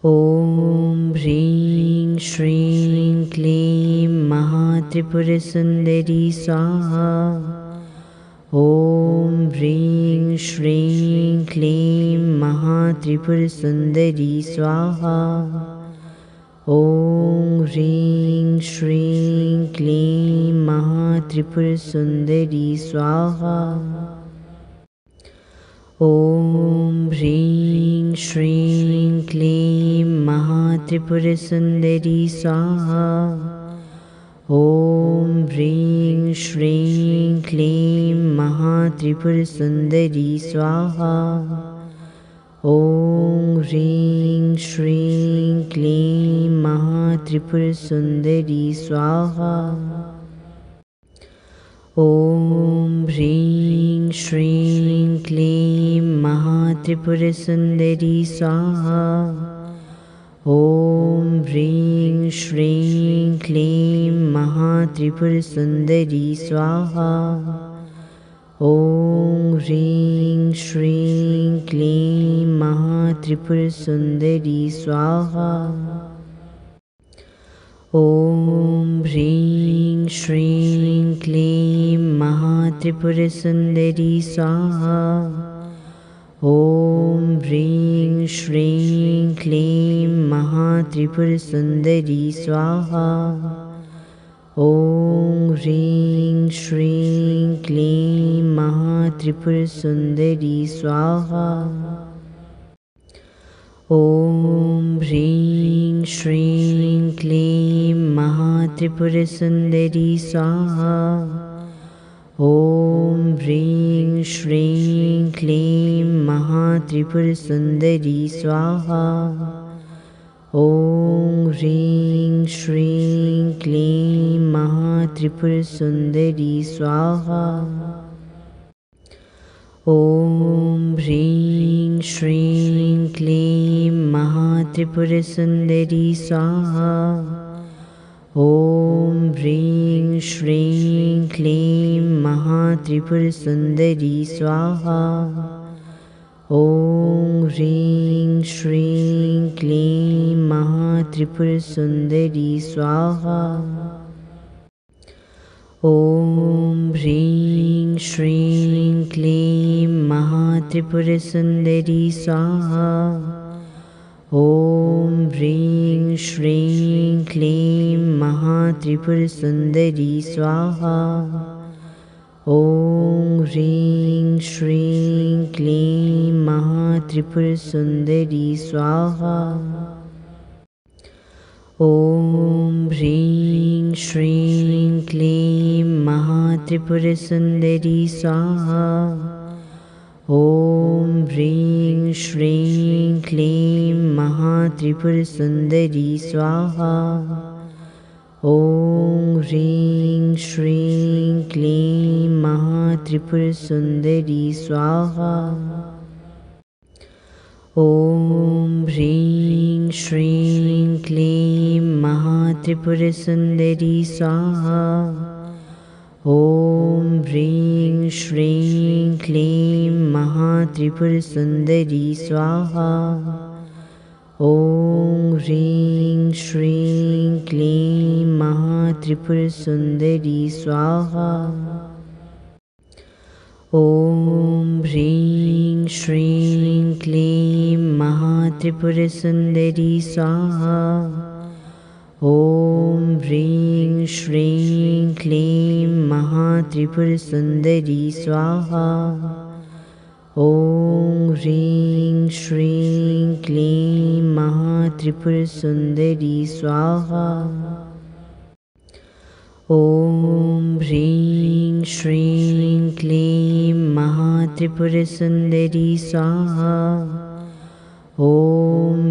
ॐ ह्रीं श्रीं क्लीं महात्रिपुरसुन्दरी स्वाहा। ॐ ह्रीं श्रीं क्लीं महात्रिपुरसुन्दरी स्वाहा। ॐ ह्रीं श्रीं क्लीं महात्रिपुरसुन्दरी स्वाहा। ॐ ह्रीं श्रीं क्लीं महात्रिपुरसुन्दरी स्वाहा। ॐ ह्रीं श्रीं क्लीं महात्रिपुरसुन्दरी स्वाहा। ॐ ह्रीं श्रीं क्लीं महात्रिपुरसुन्दरी स्वाहा। ॐ ह्रीं श्रीं क्लीं महात्रिपुरसुन्दरी स्वाहा। ॐ ह्रीं श्रीं क्लीं महात्रिपुरसुन्दरी स्वाहा। ॐ ह्रीं श्रीं क्लीं महात्रिपुरसुन्दरी स्वाहा। ॐ ह्रीं श्रीं क्लीं महात्रिपुरसुन्दरी स्वाहा। ॐ ह्रीं श्रीं क्लीं महात्रिपुरसुन्दरी स्वाहा। ॐ ह्रीं श्रीं क्लीं महात्रिपुरसुन्दरी स्वाहा। ॐ ह्रीं श्रीं क्लीं महात्रिपुरसुन्दरी स्वाहा। ॐ ह्रीं श्रीं क्लीं महात्रिपुरसुन्दरी स्वाहा। ॐ ह्रीं श्रीं क्लीं महात्रिपुरसुन्दरी स्वाहा। ॐ ह्रीं श्रीं क्लीं महात्रिपुरसुन्दरी स्वाहा। ॐ ह्रीं श्रीं क्लीं महात्रिपुरसुन्दरी स्वाहा। ॐ ह्रीं श्रीं क्लीं महात्रिपुरसुन्दरी स्वाहा। ॐ ह्रीं श्रीं क्लीं महात्रिपुरसुन्दरी स्वाहा। ॐ ह्रीं श्रीं क्लीं महात्रिपुरसुन्दरी स्वाहा। ॐ ह्रीं श्रीं क्लीं महात्रिपुरसुन्दरी स्वाहा। ॐ ह्रीं श्रीं क्लीं महात्रिपुरसुन्दरी स्वाहा। ॐ ह्रीं श्रीं क्लीं महात्रिपुरसुन्दरी स्वाहा। ॐ ह्रीं श्रीं क्लीं महात्रिपुरसुन्दरी स्वाहा। ॐ ह्रीं श्रीं क्लीं महात्रिपुरसुन्दरी स्वाहा। ॐ ह्रीं श्रीं क्लीं महात्रिपुरसुन्दरी स्वाहा। ॐ ह्रीं श्रीं क्लीं महात्रिपुरसुन्दरी स्वाहा। ॐ ह्रीं श्रीं क्लीं महात्रिपुरसुन्दरी स्वाहा। ॐ ह्रीं श्रीं क्लीं महात्रिपुरसुन्दरी स्वाहा। ॐ ह्रीं श्रीं क्लीं महात्रिपुरसुन्दरी स्वाहा। ॐ ह्रीं श्रीं क्लीं महात्रिपुरसुन्दरी स्वाहा। ॐ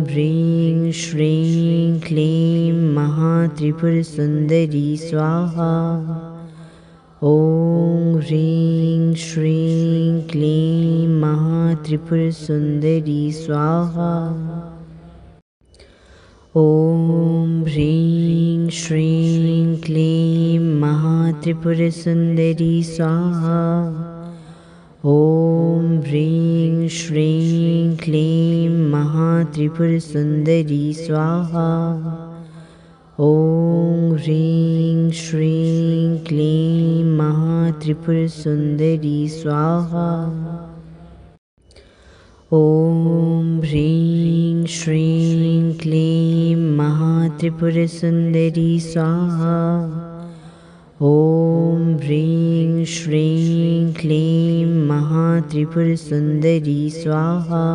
ह्रीं श्रीं क्लीं महात्रिपुरसुन्दरी स्वाहा। ॐ ह्रीं श्रीं क्लीं महात्रिपुरसुन्दरी स्वाहा। ॐ ह्रीं श्रीं क्लीं महात्रिपुरसुन्दरी स्वाहा। ॐ ह्रीं श्रीं क्लीं महात्रिपुरसुन्दरी स्वाहा। ॐ ह्रीं श्रीं क्लीं महात्रिपुरसुन्दरी स्वाहा। ॐ ह्रीं श्रीं क्लीं महात्रिपुरसुन्दरी स्वाहा। ॐ ह्रीं श्रीं क्लीं महात्रिपुरसुन्दरी स्वाहा।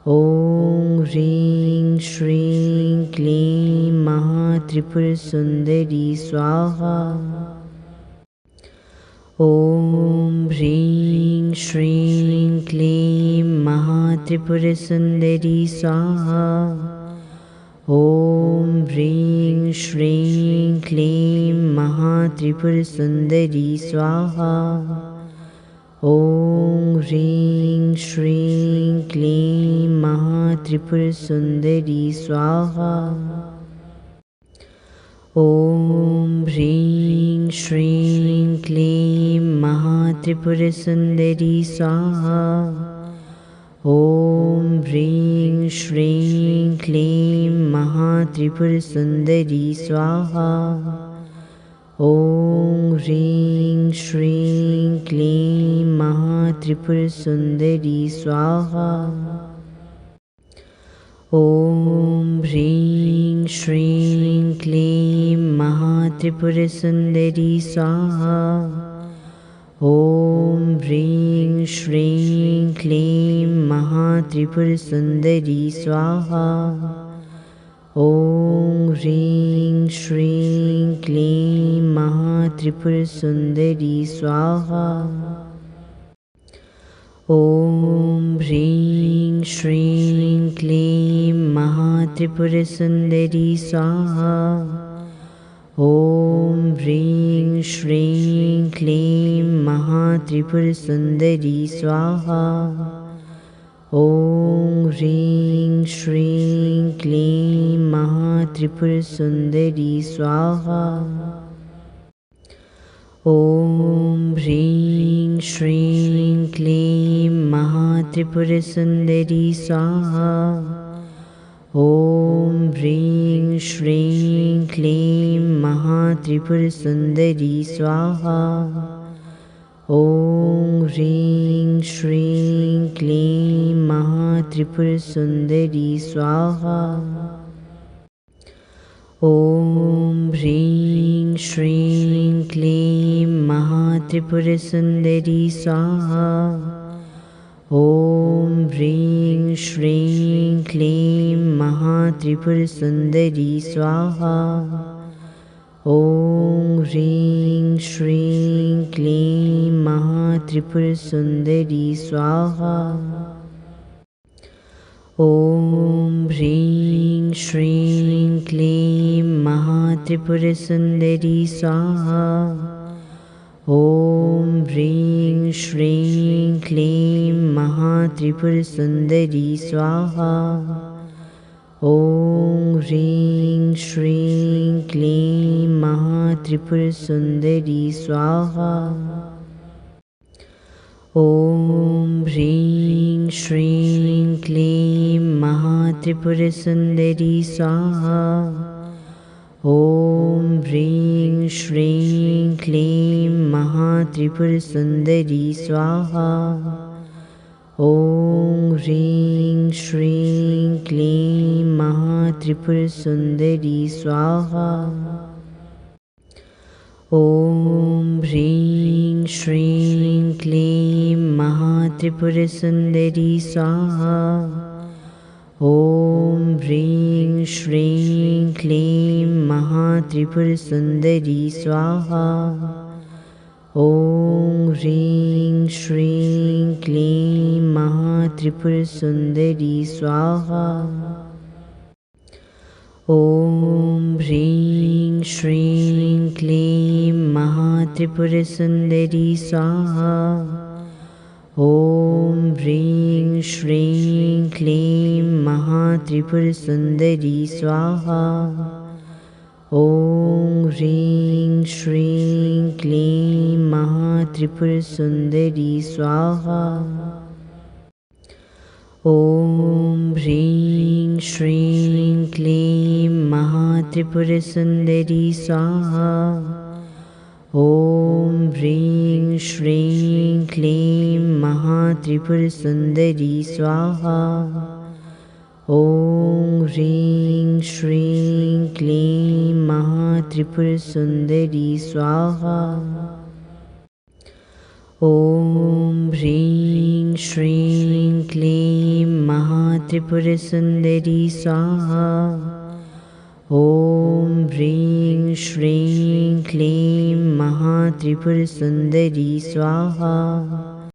ॐ ह्रीं श्रीं क्लीं महात्रिपुरसुन्दरी स्वाहा। ॐ ह्रीं श्रीं क्लीं महात्रिपुरसुन्दरी स्वाहा। ॐ ह्रीं श्रीं क्लीं महात्रिपुरसुन्दरी स्वाहा। ॐ ह्रीं श्रीं क्लीं महात्रिपुरसुन्दरी स्वाहा। ॐ ह्रीं श्रीं क्लीं महात्रिपुरसुन्दरी स्वाहा। ॐ ह्रीं श्रीं क्लीं महात्रिपुरसुन्दरी स्वाहा। ॐ ह्रीं श्रीं क्लीं महात्रिपुरसुन्दरी स्वाहा। ॐ ह्रीं श्रीं क्लीं महात्रिपुरसुन्दरी स्वाहा। ॐ ह्रीं श्रीं क्लीं महात्रिपुरसुन्दरी स्वाहा। ॐ ह्रीं श्रीं क्लीं महात्रिपुरसुन्दरी स्वाहा। ॐ ह्रीं श्रीं क्लीं महात्रिपुरसुन्दरी स्वाहा। ॐ ह्रीं श्रीं क्लीं महात्रिपुरसुन्दरी स्वाहा। ॐ ह्रीं श्रीं क्लीं महात्रिपुरसुन्दरी स्वाहा। ॐ ह्रीं श्रीं क्लीं महात्रिपुरसुन्दरी स्वाहा। ॐ ह्रीं श्रीं क्लीं महात्रिपुरसुन्दरी स्वाहा। ॐ ह्रीं श्रीं क्लीं महात्रिपुरसुन्दरी स्वाहा। ॐ ह्रीं श्रीं क्लीं महात्रिपुरसुन्दरी स्वाहा। ॐ ह्रीं श्रीं क्लीं महात्रिपुरसुन्दरी स्वाहा। ॐ ह्रीं श्रीं क्लीं महात्रिपुरसुन्दरी स्वाहा। ॐ ह्रीं श्रीं क्लीं महात्रिपुरसुन्दरी स्वाहा। ॐ ह्रीं श्रीं क्लीं महात्रिपुरसुन्दरी स्वाहा। ॐ ह्रीं श्रीं क्लीं महात्रिपुरसुन्दरी स्वाहा। ॐ ह्रीं श्रीं क्लीं महात्रिपुरसुन्दरी स्वाहा। ॐ ह्रीं श्रीं क्लीं महात्रिपुरसुन्दरी स्वाहा। ॐ ह्रीं श्रीं क्लीं महात्रिपुरसुन्दरी स्वाहा। ॐ ह्रीं श्रीं क्लीं महात्रिपुरसुन्दरी स्वाहा। ॐ ह्रीं श्रीं क्लीं महात्रिपुरसुन्दरी स्वाहा। ॐ ह्रीं श्रीं क्लीं महात्रिपुरसुन्दरी स्वाहा। ॐ ह्रीं श्रीं क्लीं महात्रिपुरसुन्दरी स्वाहा। ॐ ह्रीं श्रीं क्लीं महात्रिपुरसुन्दरी स्वाहा। ॐ ह्रीं श्रीं क्लीं महात्रिपुरसुन्दरी स्वाहा। ॐ ह्रीं श्रीं क्लीं महात्रिपुरसुन्दरी स्वाहा। ॐ ह्रीं श्रीं क्लीं महात्रिपुरसुन्दरी स्वाहा। ॐ ह्रीं श्रीं क्लीं महात्रिपुरसुन्दरी स्वाहा। ॐ ह्रीं श्रीं क्लीं महात्रिपुरसुन्दरी स्वाहा। ॐ ह्रीं श्रीं क्लीं महात्रिपुरसुन्दरी स्वाहा।